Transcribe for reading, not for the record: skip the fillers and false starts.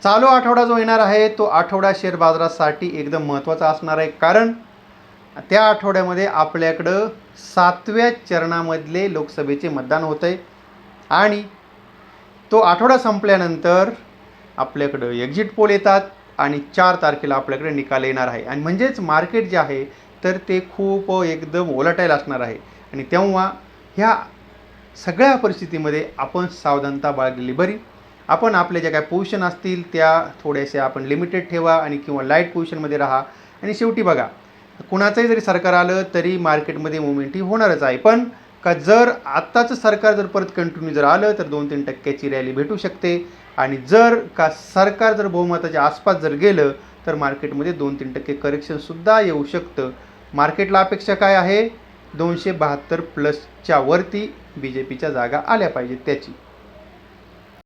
चालू आठवडा जो येणार आहे तो आठवडा शेअर बाजारासाठी एकदम महत्त्वाचा असणार आहे, कारण त्या आठवड्यामध्ये आपल्याकडं 7व्या चरणामधले लोकसभेचे मतदान होतं आहे आणि तो आठवडा संपल्यानंतर आपल्याकडं एक्झिट पोल येतात आणि 4 तारखेला आपल्याकडे निकाल येणार आहे आणि म्हणजेच मार्केट जे आहे तर ते खूप एकदम व्होलटाईल असणार आहे आणि तेव्हा ह्या सगळ्या परिस्थितीमध्ये आपण सावधानता बाळगलेली बरी. आपण आपल्या ज्या काय पोझिशन असतील त्या थोड्याशा आपण लिमिटेड ठेवा आणि किंवा लाईट पोझिशनमध्ये राहा. आणि शेवटी बघा, कुणाचंही जरी सरकार आलं तरी मार्केटमध्ये मोमेंट ही होणारच आहे, पण का जर आत्ताचं सरकार जर परत कंटिन्यू जर आलं तर 2-3% रॅली भेटू शकते आणि जर का सरकार जर बहुमताच्या आसपास जर गेलं तर मार्केटमध्ये 2-3% करेक्शनसुद्धा येऊ शकतं. मार्केटला अपेक्षा काय आहे? 272 प्लसच्या वरती BJPच्या जागा आल्या पाहिजेत त्याची.